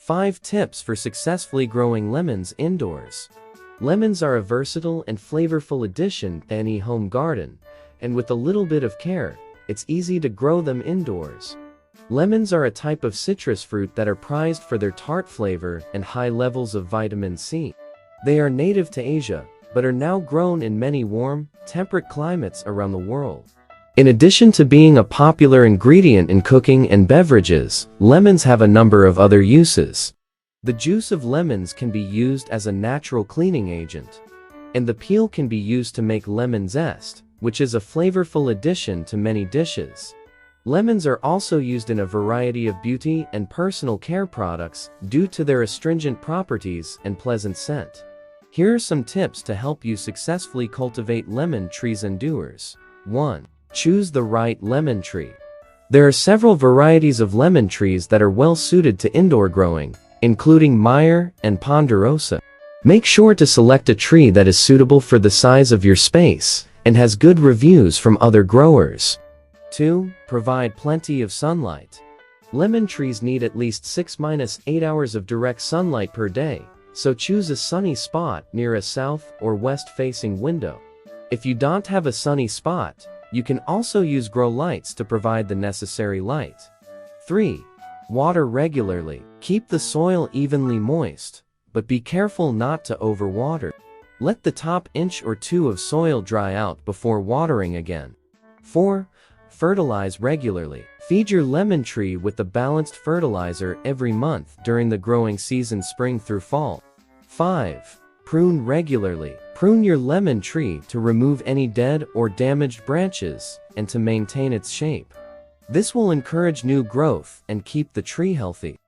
5 tips for successfully growing lemons indoors. Lemons are a versatile and flavorful addition to any home garden, and with a little bit of care, it's easy to grow them indoors. Lemons are a type of citrus fruit that are prized for their tart flavor and high levels of vitamin C. They are native to Asia, but are now grown in many warm, temperate climates around the world. In addition to being a popular ingredient in cooking and beverages, lemons have a number of other uses. The juice of lemons can be used as a natural cleaning agent, and the peel can be used to make lemon zest, which is a flavorful addition to many dishes. Lemons are also used in a variety of beauty and personal care products due to their astringent properties and pleasant scent. Here are some tips to help you successfully cultivate lemon trees indoors. 1. Choose the right lemon tree. There are several varieties of lemon trees that are well suited to indoor growing, including Meyer and Ponderosa. Make sure to select a tree that is suitable for the size of your space and has good reviews from other growers. 2. Provide plenty of sunlight. Lemon trees need at least 6–8 hours of direct sunlight per day, so choose a sunny spot near a south or west-facing window. If you don't have a sunny spot, you can also use grow lights to provide the necessary light. 3. Water regularly. Keep the soil evenly moist, but be careful not to overwater. Let the top inch or 2 of soil dry out before watering again. 4. Fertilize regularly. Feed your lemon tree with a balanced fertilizer every month during the growing season, spring through fall. 5. Prune regularly. Prune your lemon tree to remove any dead or damaged branches and to maintain its shape. This will encourage new growth and keep the tree healthy.